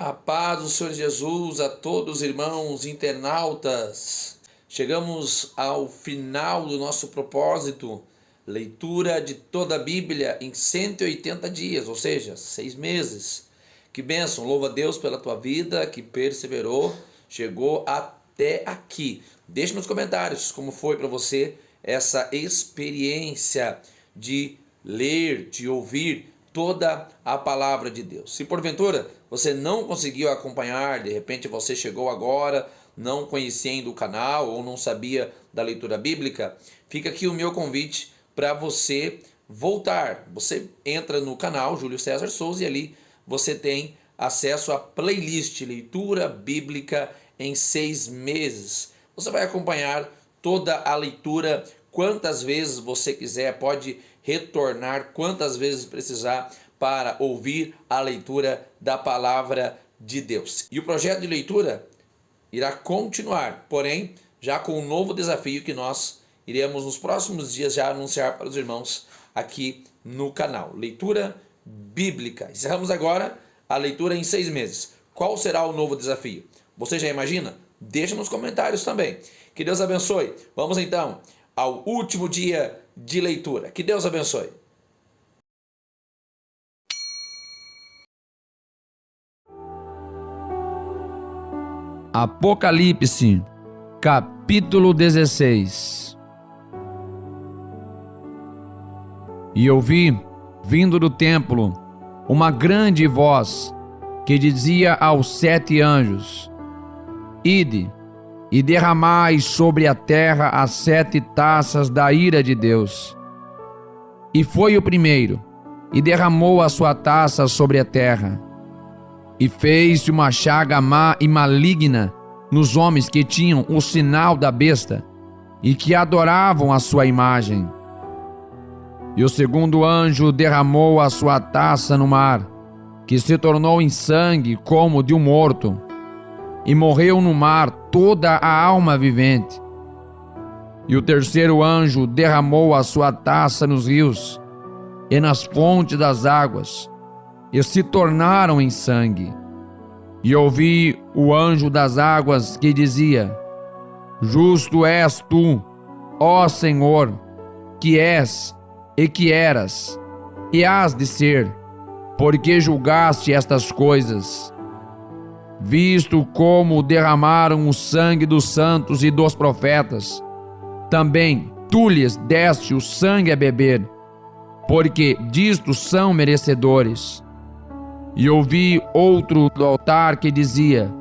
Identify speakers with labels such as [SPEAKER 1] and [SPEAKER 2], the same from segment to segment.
[SPEAKER 1] A paz do Senhor Jesus a todos os irmãos internautas. Chegamos ao final do nosso propósito, leitura de toda a Bíblia em 180 dias, ou seja, 6 meses. Que bênção, louva a Deus pela tua vida que perseverou, chegou até aqui. Deixe nos comentários como foi para você essa experiência de ler, de ouvir toda a palavra de Deus. Se porventura você não conseguiu acompanhar, de repente você chegou agora, não conhecendo o canal ou não sabia da leitura bíblica, fica aqui o meu convite para você voltar. Você entra no canal Júlio César Souza e ali você tem acesso à playlist Leitura Bíblica em 6 meses. Você vai acompanhar toda a leitura quantas vezes você quiser, pode retornar quantas vezes precisar para ouvir a leitura da palavra de Deus. E o projeto de leitura irá continuar, porém já com um novo desafio que nós iremos nos próximos dias já anunciar para os irmãos aqui no canal. Leitura Bíblica. Encerramos agora a leitura em 6 meses. Qual será o novo desafio? Você já imagina? Deixa nos comentários também. Que Deus abençoe. Vamos então ao último dia de leitura. Que Deus abençoe.
[SPEAKER 2] Apocalipse, capítulo 16. E ouvi, vindo do templo, uma grande voz que dizia aos 7 anjos: Ide e derramai sobre a terra as 7 taças da ira de Deus. E foi o primeiro, e derramou a sua taça sobre a terra. E fez-se uma chaga má e maligna nos homens que tinham o sinal da besta e que adoravam a sua imagem. E o segundo anjo derramou a sua taça no mar, que se tornou em sangue como de um morto, e morreu no mar toda a alma vivente. E o terceiro anjo derramou a sua taça nos rios e nas fontes das águas, e se tornaram em sangue. E ouvi o anjo das águas que dizia: Justo és tu, ó Senhor, que és e que eras, e hás de ser, porque julgaste estas coisas. Visto como derramaram o sangue dos santos e dos profetas, também tu lhes deste o sangue a beber, porque disto são merecedores. E ouvi outro do altar que dizia: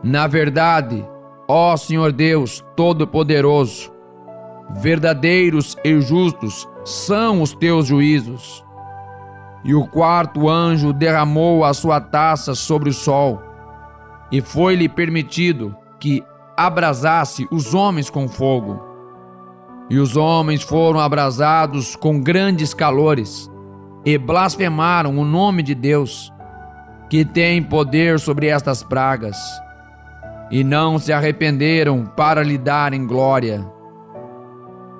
[SPEAKER 2] Na verdade, ó Senhor Deus Todo-Poderoso, verdadeiros e justos são os teus juízos. E o quarto anjo derramou a sua taça sobre o sol, e foi-lhe permitido que abrasasse os homens com fogo. E os homens foram abrasados com grandes calores, e blasfemaram o nome de Deus, que tem poder sobre estas pragas, e não se arrependeram para lhe darem glória.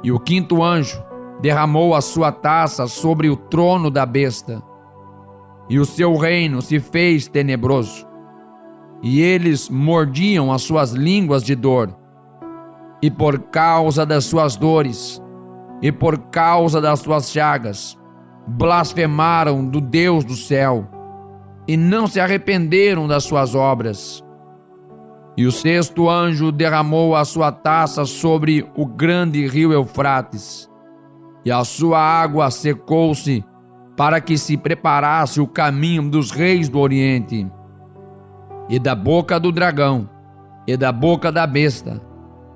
[SPEAKER 2] E o quinto anjo derramou a sua taça sobre o trono da besta, e o seu reino se fez tenebroso, e eles mordiam as suas línguas de dor, e por causa das suas dores, e por causa das suas chagas, blasfemaram do Deus do céu, e não se arrependeram das suas obras. E o sexto anjo derramou a sua taça sobre o grande rio Eufrates, e a sua água secou-se, para que se preparasse o caminho dos reis do Oriente. E da boca do dragão, e da boca da besta,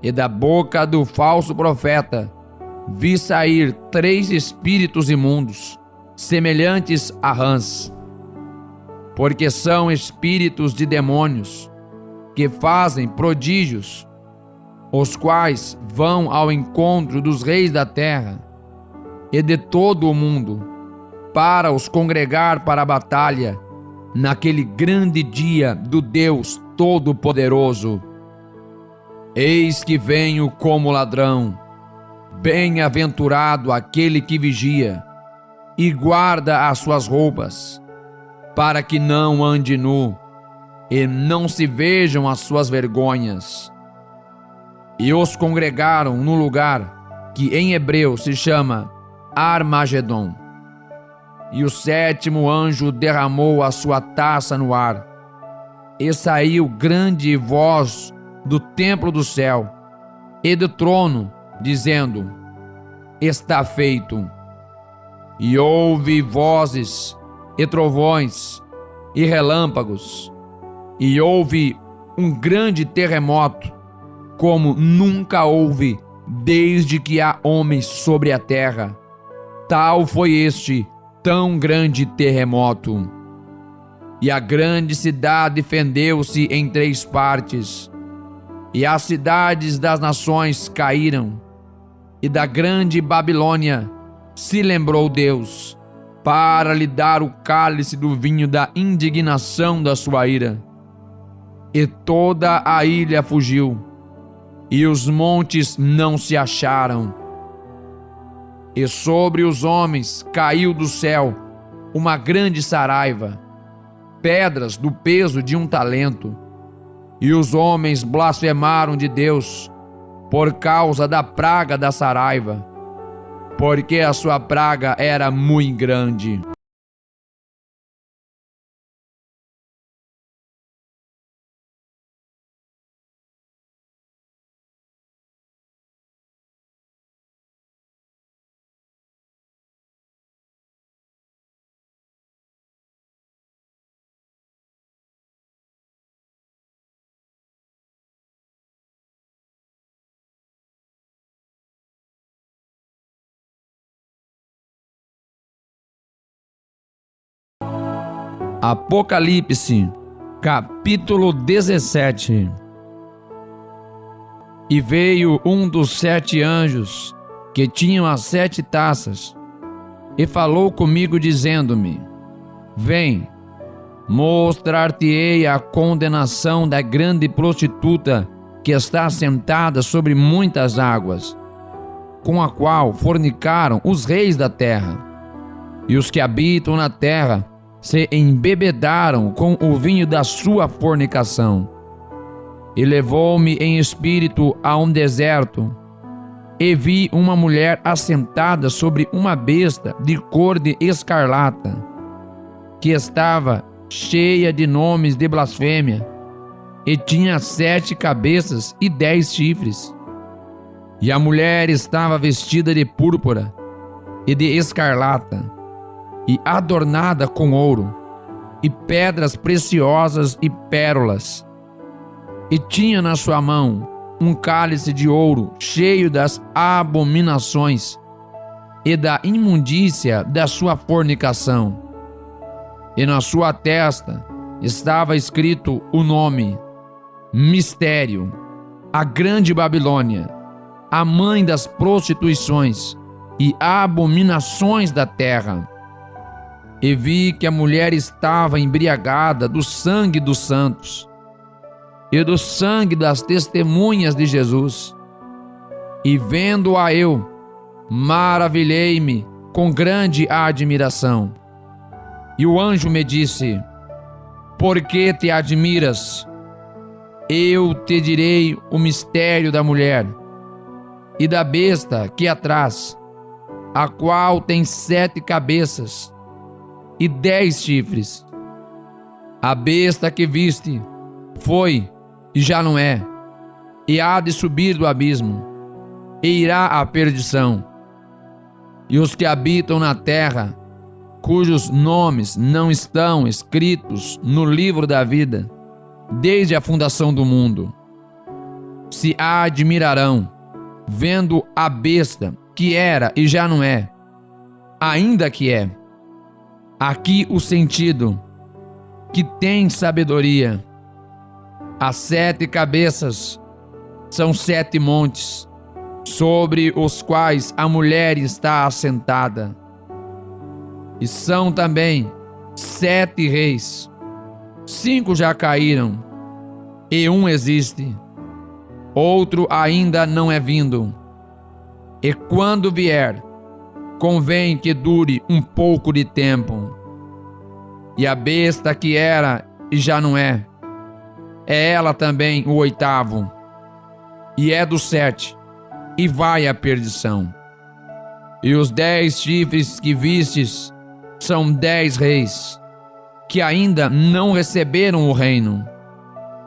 [SPEAKER 2] e da boca do falso profeta, vi sair 3 espíritos imundos, semelhantes a rãs, porque são espíritos de demônios, que fazem prodígios, os quais vão ao encontro dos reis da terra e de todo o mundo, para os congregar para a batalha, naquele grande dia do Deus Todo-Poderoso. Eis que venho como ladrão. Bem-aventurado aquele que vigia e guarda as suas roupas, para que não ande nu e não se vejam as suas vergonhas. E os congregaram no lugar que em hebreu se chama Armagedon. E o sétimo anjo derramou a sua taça no ar, e saiu grande voz do templo do céu e do trono, dizendo: Está feito. E houve vozes e trovões e relâmpagos, e houve um grande terremoto, como nunca houve desde que há homens sobre a terra. Tal foi este tão grande terremoto. E a grande cidade fendeu-se em 3 partes, e as cidades das nações caíram, e da grande Babilônia se lembrou Deus, para lhe dar o cálice do vinho da indignação da sua ira. E toda a ilha fugiu, e os montes não se acharam. E sobre os homens caiu do céu uma grande saraiva, pedras do peso de 1 talento. E os homens blasfemaram de Deus por causa da praga da saraiva, porque a sua praga era muito grande. Apocalipse, capítulo 17. E veio um dos 7 anjos, que tinham as 7 taças, e falou comigo, dizendo-me: Vem, mostrar-te-ei a condenação da grande prostituta, que está sentada sobre muitas águas, com a qual fornicaram os reis da terra. E os que habitam na terra se embebedaram com o vinho da sua fornicação. E levou-me em espírito a um deserto, e vi uma mulher assentada sobre uma besta de cor de escarlata, que estava cheia de nomes de blasfêmia, e tinha 7 cabeças e 10 chifres. E a mulher estava vestida de púrpura e de escarlata, e adornada com ouro, e pedras preciosas e pérolas. E tinha na sua mão um cálice de ouro cheio das abominações e da imundícia da sua fornicação. E na sua testa estava escrito o nome: Mistério, a grande Babilônia, a mãe das prostituições e abominações da terra. E vi que a mulher estava embriagada do sangue dos santos e do sangue das testemunhas de Jesus. E vendo-a eu, maravilhei-me com grande admiração. E o anjo me disse: Por que te admiras? Eu te direi o mistério da mulher e da besta que a traz, a qual tem 7 cabeças e 10 chifres. A besta que viste foi e já não é, e há de subir do abismo, e irá à perdição. E os que habitam na terra, cujos nomes não estão escritos no livro da vida, desde a fundação do mundo, se admirarão, vendo a besta que era e já não é, ainda que é. Aqui o sentido: que tem sabedoria. As 7 cabeças são 7 montes, sobre os quais a mulher está assentada. E são também 7 reis. 5 já caíram, e um existe. Outro ainda não é vindo. E quando vier, convém que dure um pouco de tempo. E a besta que era e já não é, é ela também o 8º, e é do 7, e vai à perdição. E os 10 chifres que vistes são 10 reis, que ainda não receberam o reino,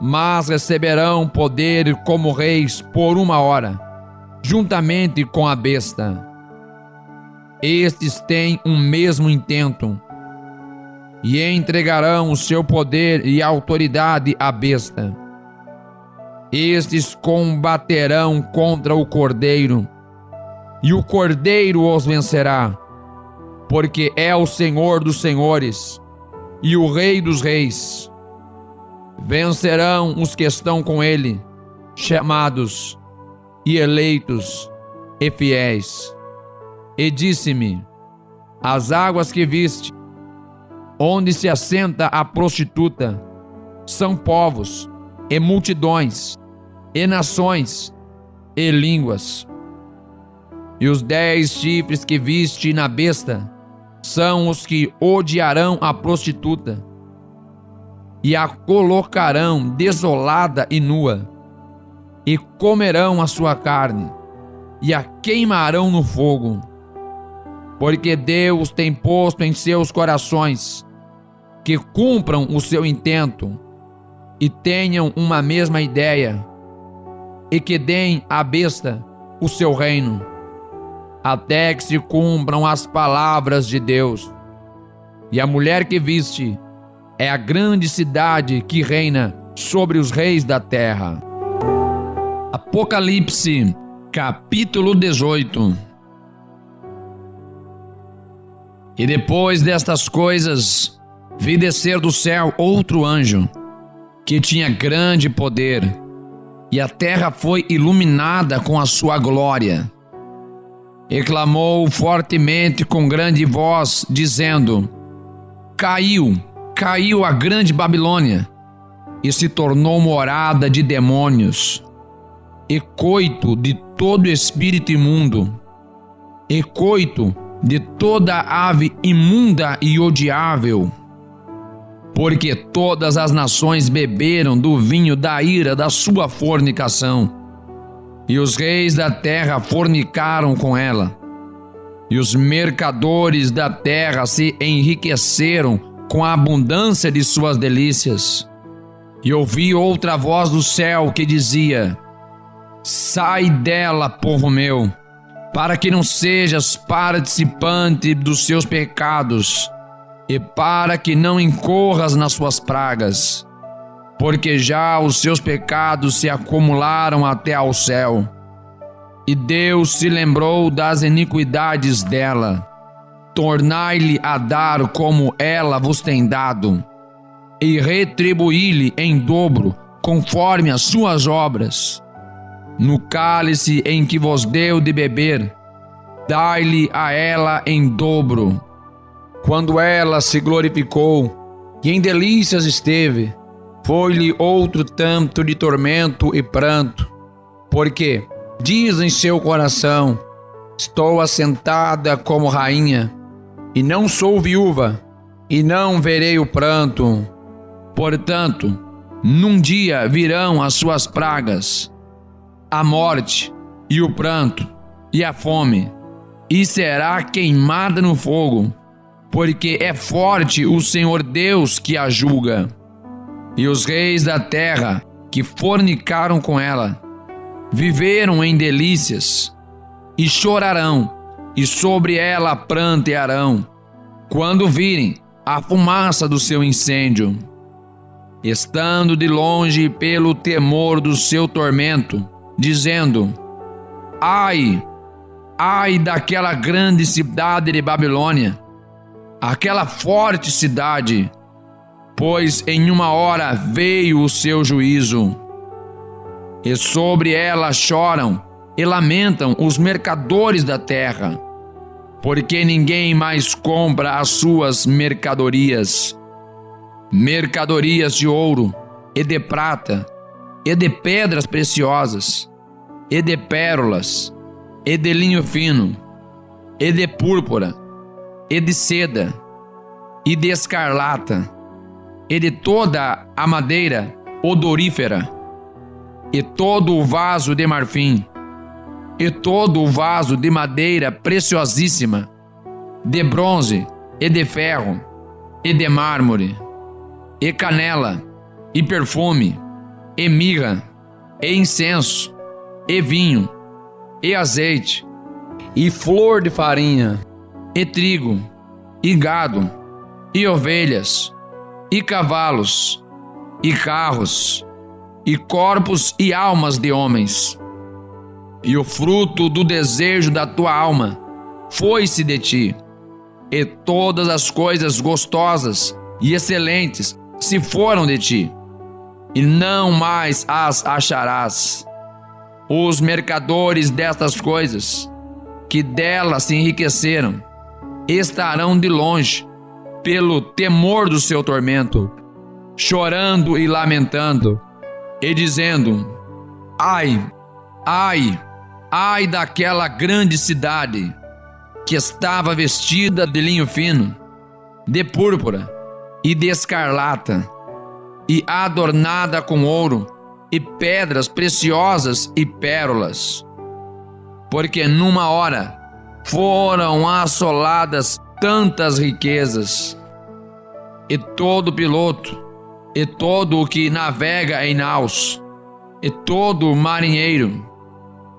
[SPEAKER 2] mas receberão poder como reis por 1 hora, juntamente com a besta. Estes têm um mesmo intento, e entregarão o seu poder e autoridade à besta. Estes combaterão contra o Cordeiro, e o Cordeiro os vencerá, porque é o Senhor dos senhores e o Rei dos reis. Vencerão os que estão com ele, chamados e eleitos e fiéis. E disse-me: as águas que viste, onde se assenta a prostituta, são povos, e multidões, e nações, e línguas. E os 10 chifres que viste na besta são os que odiarão a prostituta, e a colocarão desolada e nua, e comerão a sua carne, e a queimarão no fogo. Porque Deus tem posto em seus corações que cumpram o seu intento e tenham uma mesma ideia, e que deem à besta o seu reino, até que se cumpram as palavras de Deus. E a mulher que viste é a grande cidade que reina sobre os reis da terra. Apocalipse, capítulo 18. E depois destas coisas, vi descer do céu outro anjo, que tinha grande poder, e a terra foi iluminada com a sua glória. E clamou fortemente com grande voz, dizendo: Caiu a grande Babilônia, e se tornou morada de demônios, e coito de todo espírito imundo, e coito de toda ave imunda e odiável, porque todas as nações beberam do vinho da ira da sua fornicação, e os reis da terra fornicaram com ela, e os mercadores da terra se enriqueceram com a abundância de suas delícias. E ouvi outra voz do céu que dizia: sai dela, povo meu, para que não sejas participante dos seus pecados, e para que não incorras nas suas pragas, porque já os seus pecados se acumularam até ao céu. E Deus se lembrou das iniquidades dela. Tornai-lhe a dar como ela vos tem dado, e retribuí-lhe em dobro, conforme as suas obras. No cálice em que vos deu de beber, dai-lhe a ela em dobro. Quando ela se glorificou e em delícias esteve, foi-lhe outro tanto de tormento e pranto, porque diz em seu coração: estou assentada como rainha, e não sou viúva, e não verei o pranto. Portanto, num dia virão as suas pragas, a morte, e o pranto, e a fome, e será queimada no fogo, porque é forte o Senhor Deus que a julga. E os reis da terra que fornicaram com ela viveram em delícias, e chorarão, e sobre ela prantearão, quando virem a fumaça do seu incêndio, estando de longe pelo temor do seu tormento, dizendo: ai, ai daquela grande cidade de Babilônia, aquela forte cidade, pois em 1 hora veio o seu juízo. E sobre ela choram e lamentam os mercadores da terra, porque ninguém mais compra as suas mercadorias, mercadorias de ouro, e de prata, e de pedras preciosas, e de pérolas, e de linho fino, e de púrpura, e de seda, e de escarlata, e de toda a madeira odorífera, e todo o vaso de marfim, e todo o vaso de madeira preciosíssima, de bronze e de ferro, e de mármore, e canela, e perfume, e mirra, e incenso, e vinho, e azeite, e flor de farinha, e trigo, e gado, e ovelhas, e cavalos, e carros, e corpos e almas de homens. E o fruto do desejo da tua alma foi-se de ti, e todas as coisas gostosas e excelentes se foram de ti, e não mais as acharás. Os mercadores destas coisas, que delas se enriqueceram, estarão de longe, pelo temor do seu tormento, chorando e lamentando, e dizendo: ai, ai, ai daquela grande cidade, que estava vestida de linho fino, de púrpura e de escarlata, e adornada com ouro e pedras preciosas e pérolas. Porque numa hora foram assoladas tantas riquezas, e todo piloto, e todo o que navega em naus, e todo marinheiro,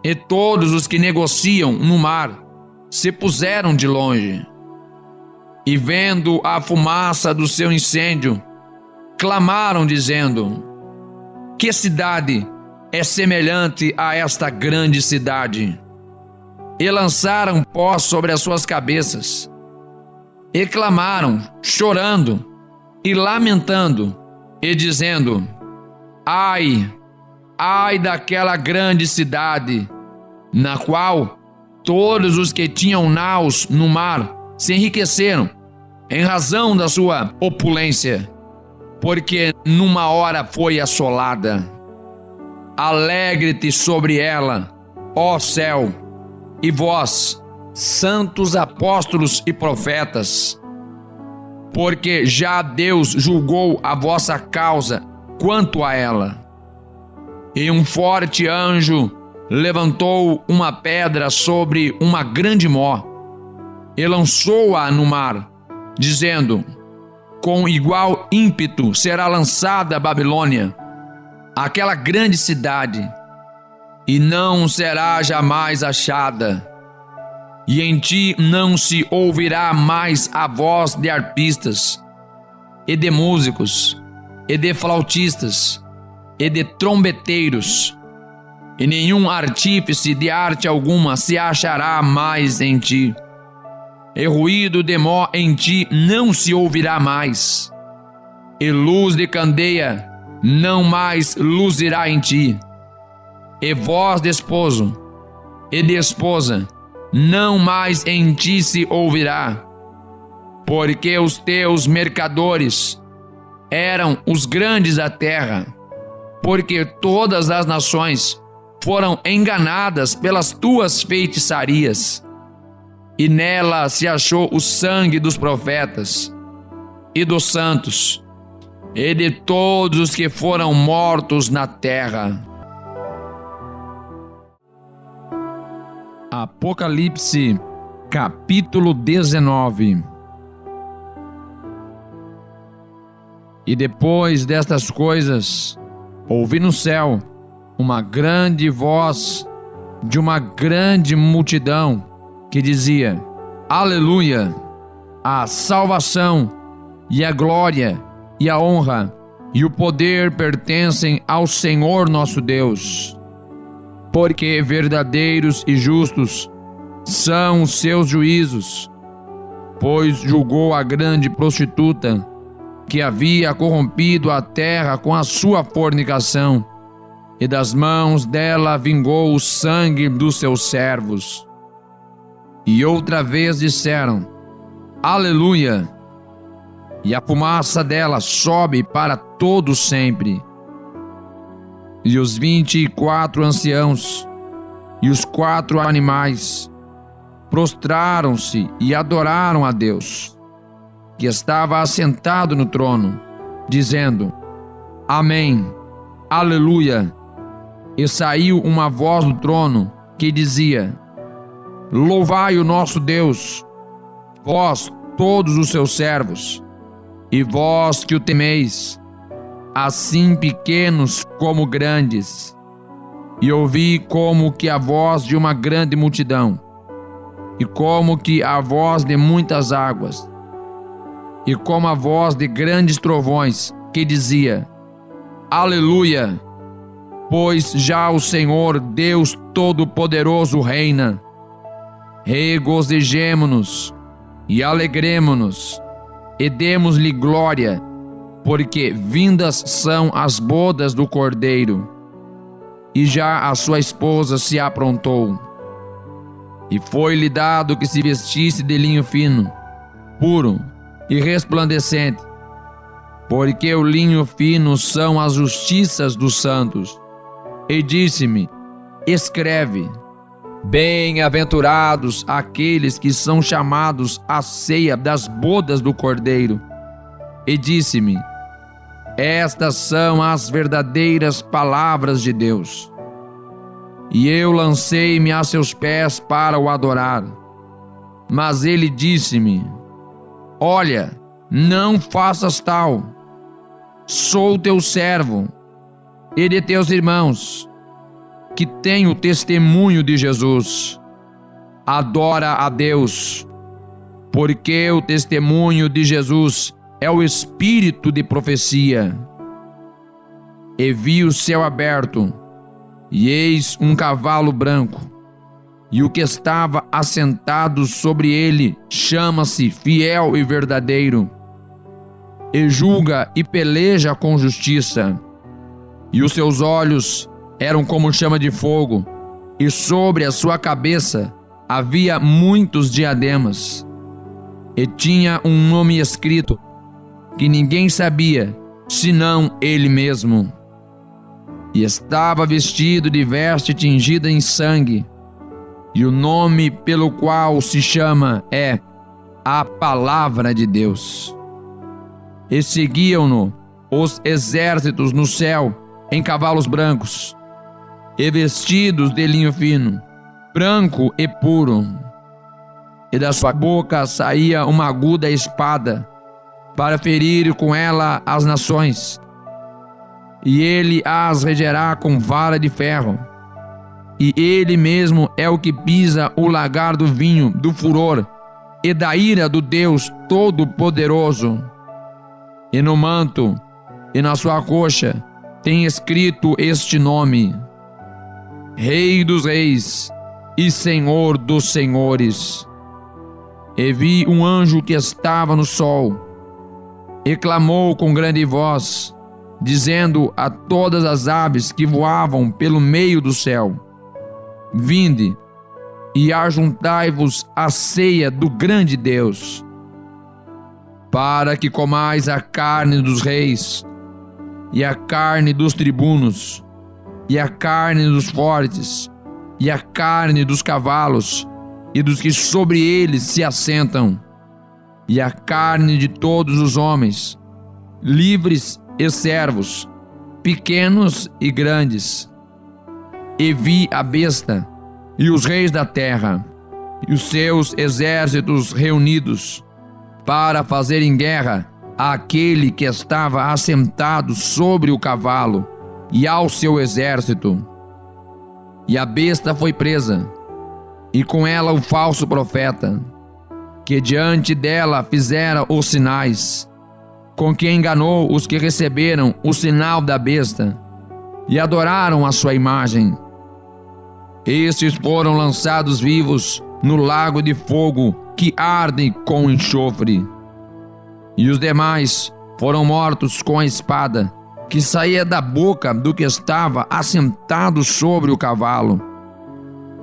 [SPEAKER 2] e todos os que negociam no mar, se puseram de longe. E vendo a fumaça do seu incêndio, clamaram dizendo: que cidade é semelhante a esta grande cidade? E lançaram pó sobre as suas cabeças, e clamaram, chorando e lamentando, e dizendo: ai, ai daquela grande cidade, na qual todos os que tinham naus no mar se enriqueceram, em razão da sua opulência, porque numa hora foi assolada. Alegre-te sobre ela, ó céu, e vós, santos apóstolos e profetas, porque já Deus julgou a vossa causa quanto a ela. E um forte anjo levantou uma pedra sobre uma grande mó, e lançou-a no mar, dizendo: com igual ímpeto será lançada a Babilônia, aquela grande cidade, e não será jamais achada. E em ti não se ouvirá mais a voz de arpistas, e de músicos, e de flautistas, e de trombeteiros, e nenhum artífice de arte alguma se achará mais em ti. E ruído de mó em ti não se ouvirá mais, e luz de candeia não mais luzirá em ti, e voz de esposo e de esposa não mais em ti se ouvirá, porque os teus mercadores eram os grandes da terra, porque todas as nações foram enganadas pelas tuas feitiçarias, e nela se achou o sangue dos profetas e dos santos e de todos os que foram mortos na terra. Apocalipse, capítulo 19. E depois destas coisas, ouvi no céu uma grande voz de uma grande multidão que dizia: Aleluia! A salvação e a glória e a honra e o poder pertencem ao Senhor nosso Deus, porque verdadeiros e justos são os seus juízos, pois julgou a grande prostituta que havia corrompido a terra com a sua fornicação, e das mãos dela vingou o sangue dos seus servos. E outra vez disseram: Aleluia! E a fumaça dela sobe para todo sempre. E os 24 anciãos e os 4 animais prostraram-se e adoraram a Deus, que estava assentado no trono, dizendo: Amém. Aleluia! E saiu uma voz do trono que dizia: Louvai o nosso Deus, vós todos os seus servos, e vós que o temeis, assim pequenos como grandes. E ouvi como que a voz de uma grande multidão, e como que a voz de muitas águas, e como a voz de grandes trovões, que dizia: Aleluia! Pois já o Senhor Deus Todo-Poderoso reina. Regozijemo-nos e alegremo-nos, e demos-lhe glória, porque vindas são as bodas do Cordeiro, e já a sua esposa se aprontou. E foi-lhe dado que se vestisse de linho fino, puro e resplandecente, porque o linho fino são as justiças dos santos. E disse-me: escreve: bem-aventurados aqueles que são chamados à ceia das bodas do Cordeiro. E disse-me: estas são as verdadeiras palavras de Deus. E eu lancei-me a seus pés para o adorar. Mas ele disse-me: olha, não faças tal. Sou teu servo e de teus irmãos, que têm o testemunho de Jesus. Adora a Deus, porque o testemunho de Jesus é o espírito de profecia. E vi o céu aberto, e eis um cavalo branco, e o que estava assentado sobre ele chama-se Fiel e Verdadeiro, e julga e peleja com justiça. E os seus olhos eram como chama de fogo, e sobre a sua cabeça havia muitos diademas. E tinha um nome escrito, que ninguém sabia, senão ele mesmo. E estava vestido de veste tingida em sangue, e o nome pelo qual se chama é a Palavra de Deus. E seguiam-no os exércitos no céu em cavalos brancos, e vestidos de linho fino, branco e puro. E da sua boca saía uma aguda espada, para ferir com ela as nações. E ele as regerá com vara de ferro. E ele mesmo é o que pisa o lagar do vinho do furor e da ira do Deus Todo-Poderoso. E no manto e na sua coxa tem escrito este nome: Rei dos Reis e Senhor dos Senhores. E vi um anjo que estava no sol, e clamou com grande voz, dizendo a todas as aves que voavam pelo meio do céu: vinde e ajuntai-vos à ceia do grande Deus, para que comais a carne dos reis, e a carne dos tribunos, e a carne dos fortes, e a carne dos cavalos, e dos que sobre eles se assentam, e a carne de todos os homens, livres e servos, pequenos e grandes. E vi a besta e os reis da terra, e os seus exércitos reunidos, para fazerem guerra àquele que estava assentado sobre o cavalo e ao seu exército. E a besta foi presa, e com ela o falso profeta, que diante dela fizera os sinais, com que enganou os que receberam o sinal da besta e adoraram a sua imagem. Estes foram lançados vivos no lago de fogo que arde com enxofre. E os demais foram mortos com a espada que saía da boca do que estava assentado sobre o cavalo.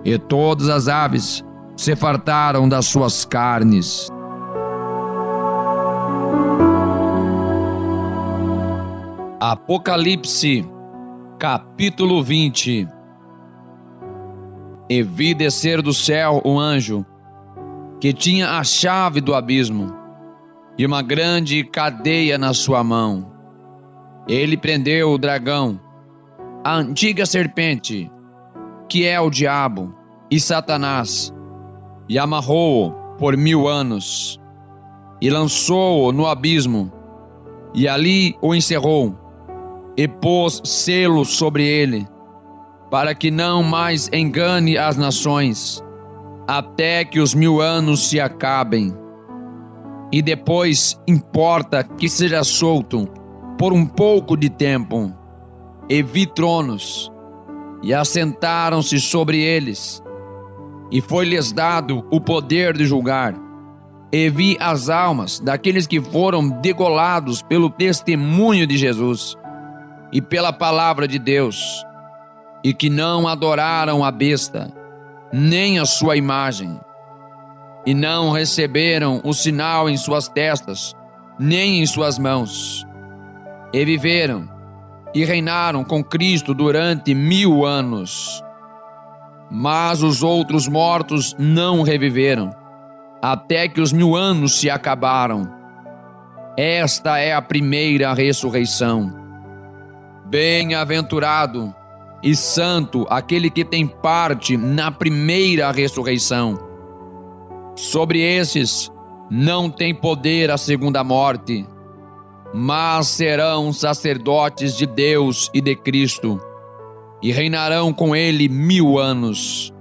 [SPEAKER 2] E todas as aves se fartaram das suas carnes. Apocalipse, capítulo 20. E vi descer do céu um anjo, que tinha a chave do abismo, e uma grande cadeia na sua mão. Ele prendeu o dragão, a antiga serpente, que é o diabo e Satanás, e amarrou-o por 1000 anos, e lançou-o no abismo, e ali o encerrou, e pôs selo sobre ele, para que não mais engane as nações, até que os 1000 anos se acabem. E depois importa que seja solto por um pouco de tempo. E vi tronos, e assentaram-se sobre eles, e foi-lhes dado o poder de julgar. E vi as almas daqueles que foram degolados pelo testemunho de Jesus e pela palavra de Deus, e que não adoraram a besta, nem a sua imagem, e não receberam o sinal em suas testas, nem em suas mãos, e viveram e reinaram com Cristo durante 1000 anos. Mas os outros mortos não reviveram, até que os 1000 anos se acabaram. Esta é a primeira ressurreição. Bem-aventurado e santo aquele que tem parte na primeira ressurreição. Sobre esses não tem poder a segunda morte, mas serão sacerdotes de Deus e de Cristo, e reinarão com ele 1000 anos.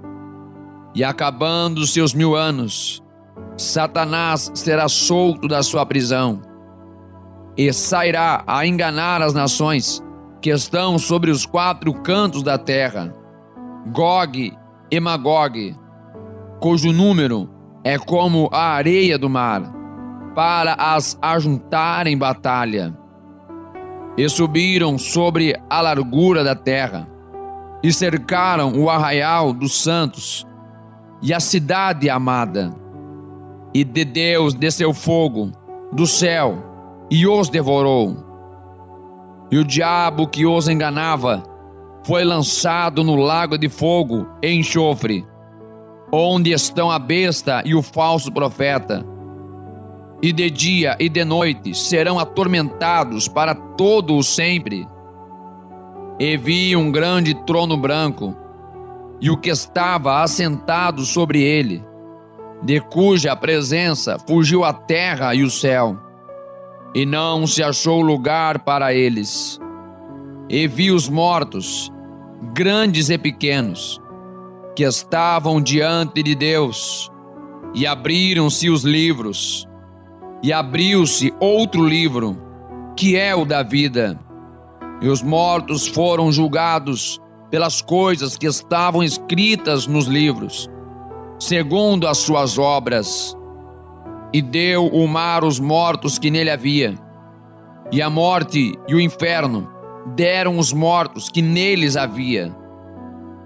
[SPEAKER 2] E acabando seus 1000 anos, Satanás será solto da sua prisão, e sairá a enganar as nações que estão sobre os 4 cantos da terra, Gog e Magog, cujo número é como a areia do mar, para as ajuntar em batalha. E subiram sobre a largura da terra, e cercaram o arraial dos santos, e a cidade amada. E de Deus desceu fogo do céu, e os devorou. E o diabo que os enganava foi lançado no lago de fogo e enxofre, onde estão a besta e o falso profeta. E de dia e de noite serão atormentados para todo o sempre. E vi um grande trono branco, e o que estava assentado sobre ele, de cuja presença fugiu a terra e o céu, e não se achou lugar para eles. E vi os mortos, grandes e pequenos, que estavam diante de Deus, e abriram-se os livros, e abriu-se outro livro, que é o da vida, e os mortos foram julgados pelas coisas que estavam escritas nos livros, segundo as suas obras. E deu o mar os mortos que nele havia, e a morte e o inferno deram os mortos que neles havia,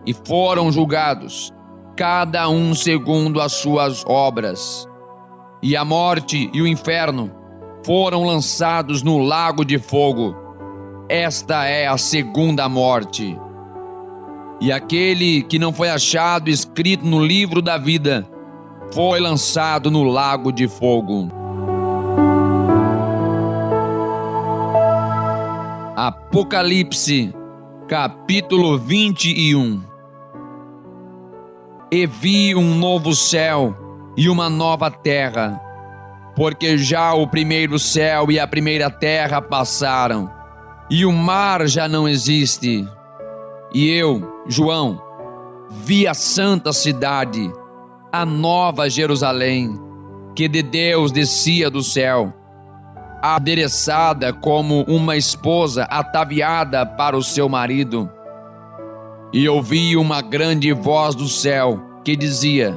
[SPEAKER 2] e foram julgados, cada um segundo as suas obras. E a morte e o inferno foram lançados no lago de fogo. Esta é a segunda morte. E aquele que não foi achado escrito no livro da vida foi lançado no lago de fogo. Apocalipse, capítulo 21. E vi um novo céu e uma nova terra, porque já o primeiro céu e a primeira terra passaram, e o mar já não existe. E eu, João, vi a santa cidade, a nova Jerusalém, que de Deus descia do céu, adereçada como uma esposa ataviada para o seu marido. E ouvi uma grande voz do céu que dizia: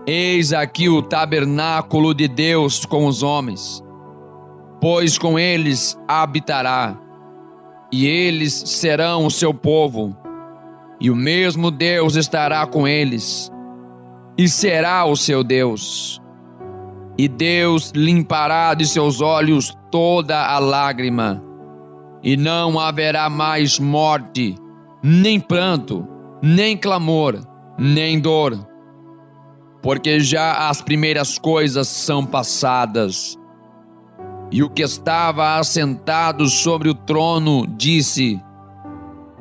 [SPEAKER 2] Eis aqui o tabernáculo de Deus com os homens, pois com eles habitará, e eles serão o seu povo, e o mesmo Deus estará com eles, e será o seu Deus. E Deus limpará de seus olhos toda a lágrima, e não haverá mais morte, nem pranto, nem clamor, nem dor, porque já as primeiras coisas são passadas. E o que estava assentado sobre o trono disse: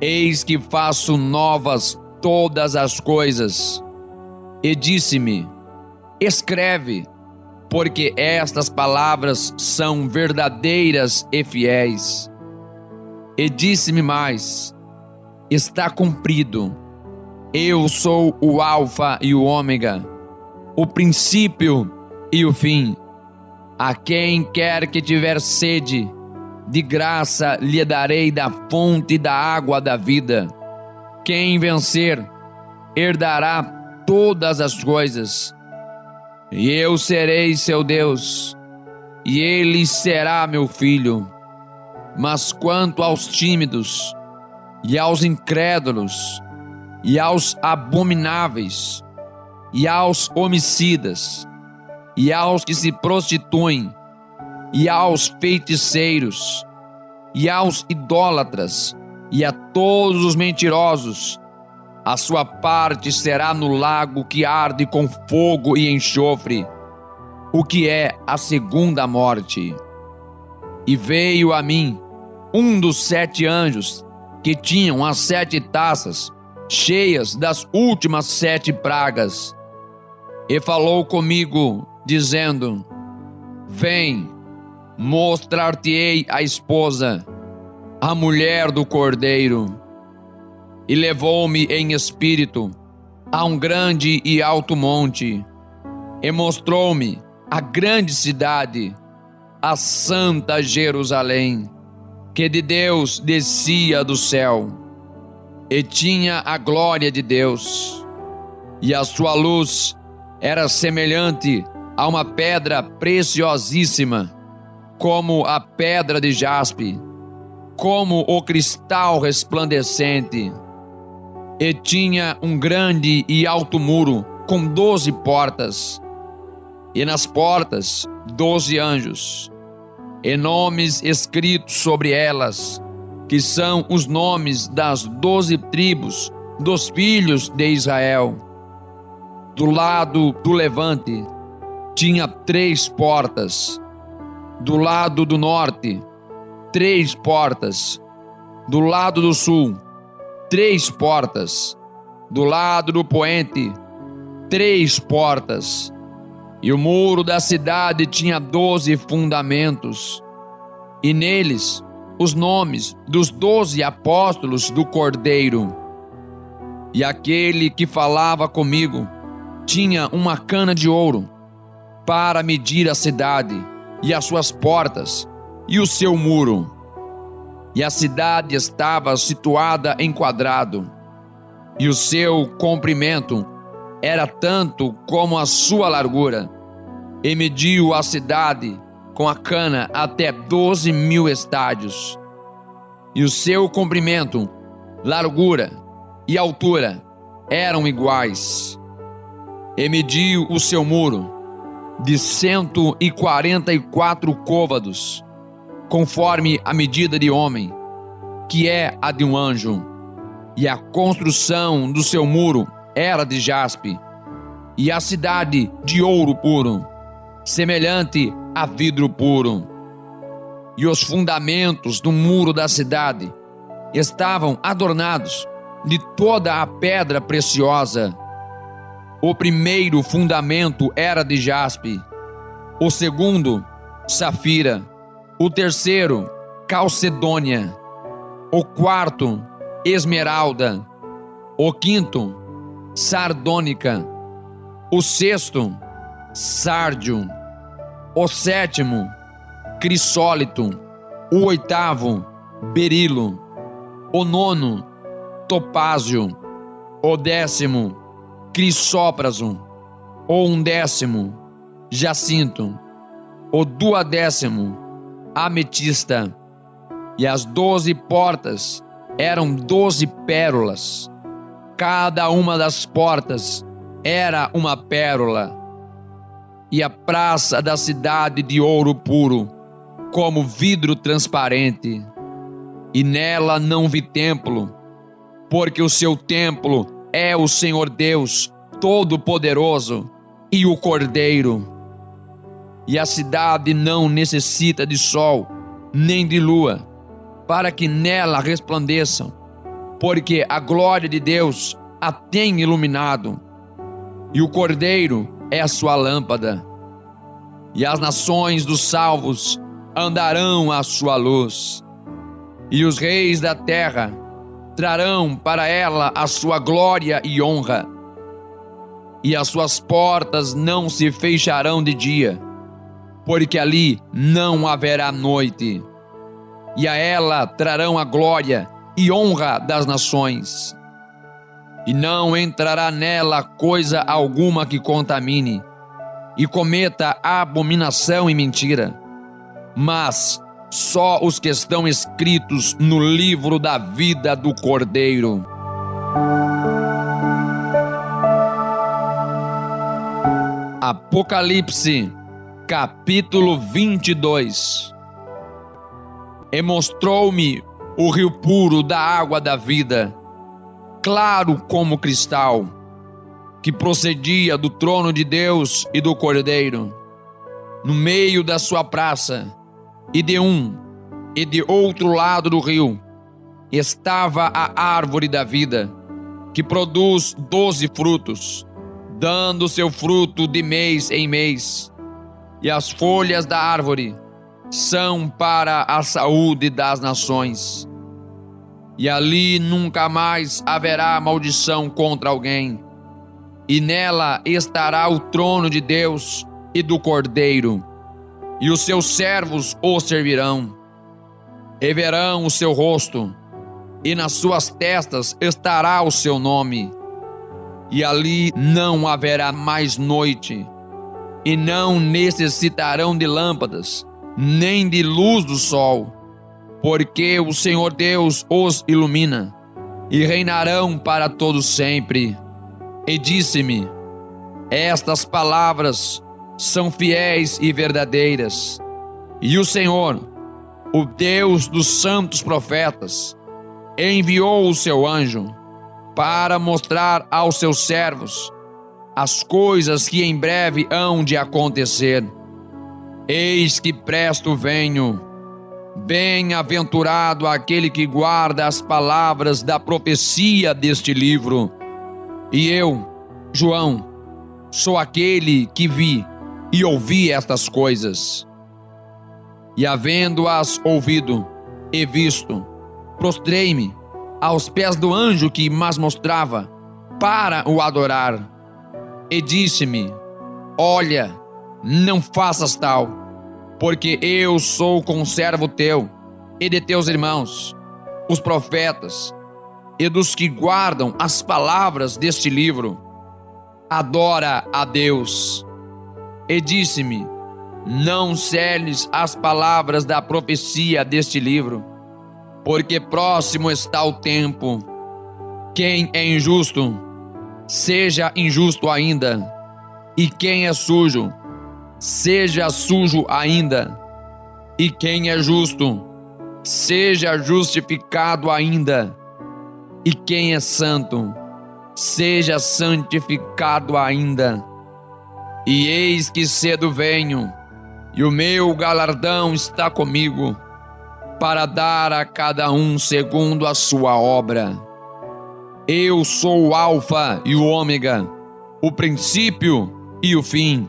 [SPEAKER 2] Eis que faço novas todas as coisas. E disse-me: escreve, porque estas palavras são verdadeiras e fiéis. E disse-me mais: está cumprido. Eu sou o Alfa e o Ômega, o princípio e o fim. A quem quer que tiver sede, de graça lhe darei da fonte da água da vida. Quem vencer, herdará todas as coisas. E eu serei seu Deus, e ele será meu filho. Mas quanto aos tímidos, e aos incrédulos, e aos abomináveis, e aos homicidas, e aos que se prostituem, e aos feiticeiros, e aos idólatras, e a todos os mentirosos, a sua parte será no lago que arde com fogo e enxofre, o que é a segunda morte. E veio a mim um dos 7 anjos, que tinham as 7 taças, cheias das últimas 7 pragas, e falou comigo, dizendo: vem, mostrar-te-ei a esposa, a mulher do Cordeiro. E levou-me em espírito a um grande e alto monte, e mostrou-me a grande cidade, a santa Jerusalém, que de Deus descia do céu, e tinha a glória de Deus, e a sua luz era semelhante a uma pedra preciosíssima, como a pedra de jaspe, como o cristal resplandecente. E tinha um grande e alto muro com 12 portas, e nas portas 12 anjos, e nomes escritos sobre elas, que são os nomes das 12 tribos dos filhos de Israel. Do lado do levante tinha 3 portas, do lado do norte 3 portas, do lado do sul 3 portas, do lado do poente 3 portas. E o muro da cidade tinha 12 fundamentos, e neles os nomes dos 12 apóstolos do Cordeiro. E aquele que falava comigo tinha uma cana de ouro para medir a cidade e as suas portas e o seu muro. E a cidade estava situada em quadrado, e o seu comprimento era tanto como a sua largura, e mediu a cidade com a cana até 12.000 estádios. E o seu comprimento, largura e altura eram iguais. E mediu o seu muro de 144 côvados, conforme a medida de homem, que é a de um anjo. E a construção do seu muro era de jaspe, e a cidade de ouro puro, semelhante a vidro puro. E os fundamentos do muro da cidade estavam adornados de toda a pedra preciosa. O primeiro fundamento era de jaspe, o segundo, safira, o terceiro, calcedônia, o quarto, esmeralda, o quinto, sardônica, o sexto, sárdio, o sétimo, crisólito, o oitavo, berilo, o nono, topázio, o 10º, crisópraso, o 11º, jacinto, o 12º, ametista. E as 12 portas eram 12 pérolas. Cada uma das portas era uma pérola. E a praça da cidade de ouro puro, como vidro transparente. E nela não vi templo, porque o seu templo é o Senhor Deus Todo-Poderoso e o Cordeiro. E a cidade não necessita de sol, nem de lua, para que nela resplandeçam porque a glória de Deus a tem iluminado, e o Cordeiro é a sua lâmpada. E as nações dos salvos andarão à sua luz, e os reis da terra trarão para ela a sua glória e honra. E as suas portas não se fecharão de dia, porque ali não haverá noite. E a ela trarão a glória e honra das nações. E não entrará nela coisa alguma que contamine, e cometa abominação e mentira, mas só os que estão escritos no livro da vida do Cordeiro. Apocalipse, capítulo 22. E mostrou-me o rio puro da água da vida, claro como cristal, que procedia do trono de Deus e do Cordeiro. No meio da sua praça, e de um e de outro lado do rio, estava a árvore da vida, que produz 12 frutos, dando seu fruto de mês em mês. E as folhas da árvore são para a saúde das nações. E ali nunca mais haverá maldição contra alguém. E nela estará o trono de Deus e do Cordeiro, e os seus servos o servirão. E verão o seu rosto, e nas suas testas estará o seu nome. E ali não haverá mais noite, e não necessitarão de lâmpadas, nem de luz do sol, porque o Senhor Deus os ilumina, e reinarão para todo sempre. E disse-me: estas palavras são fiéis e verdadeiras. E o Senhor, o Deus dos santos profetas, enviou o seu anjo para mostrar aos seus servos as coisas que em breve hão de acontecer. Eis que presto venho. Bem-aventurado aquele que guarda as palavras da profecia deste livro. E eu, João, sou aquele que vi e ouvi estas coisas. E havendo-as ouvido e visto, prostrei-me aos pés do anjo que mas mostrava, para o adorar. E disse-me: olha, não faças tal, porque eu sou conservo teu e de teus irmãos, os profetas, e dos que guardam as palavras deste livro. Adora a Deus. E disse-me: não seles as palavras da profecia deste livro, porque próximo está o tempo. Quem é injusto, seja injusto ainda, e quem é sujo, seja sujo ainda, e quem é justo, seja justificado ainda, e quem é santo, seja santificado ainda. E eis que cedo venho, e o meu galardão está comigo, para dar a cada um segundo a sua obra. Eu sou o Alfa e o Ômega, o princípio e o fim,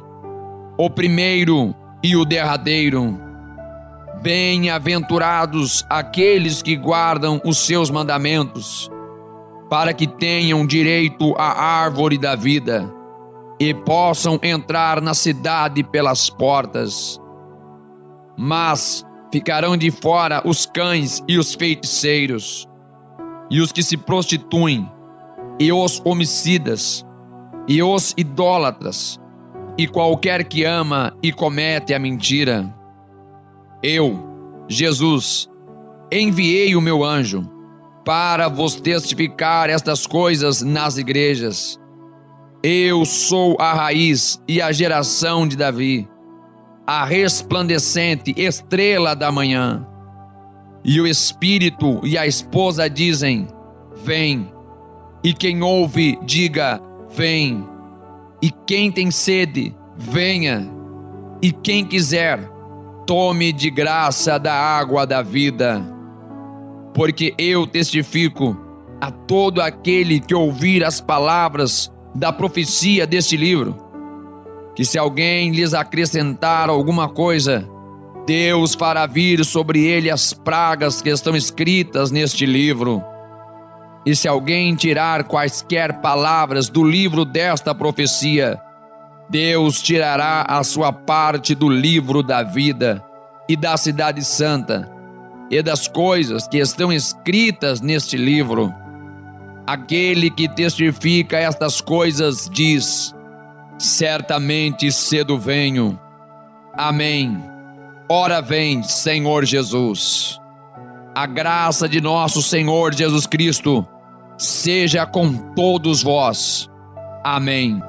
[SPEAKER 2] o primeiro e o derradeiro. Bem-aventurados aqueles que guardam os seus mandamentos, para que tenham direito à árvore da vida e possam entrar na cidade pelas portas. Mas ficarão de fora os cães e os feiticeiros, e os que se prostituem, e os homicidas, e os idólatras, e qualquer que ama e comete a mentira. Eu, Jesus, enviei o meu anjo para vos testificar estas coisas nas igrejas. Eu sou a raiz e a geração de Davi, a resplandecente estrela da manhã. E o Espírito e a esposa dizem: vem. E quem ouve, diga: vem. E quem tem sede, venha. E quem quiser, tome de graça da água da vida. Porque eu testifico a todo aquele que ouvir as palavras da profecia deste livro, que se alguém lhes acrescentar alguma coisa, Deus fará vir sobre ele as pragas que estão escritas neste livro. E se alguém tirar quaisquer palavras do livro desta profecia, Deus tirará a sua parte do livro da vida e da cidade santa e das coisas que estão escritas neste livro. Aquele que testifica estas coisas diz: certamente cedo venho. Amém. Ora vem, Senhor Jesus. A graça de nosso Senhor Jesus Cristo seja com todos vós. Amém.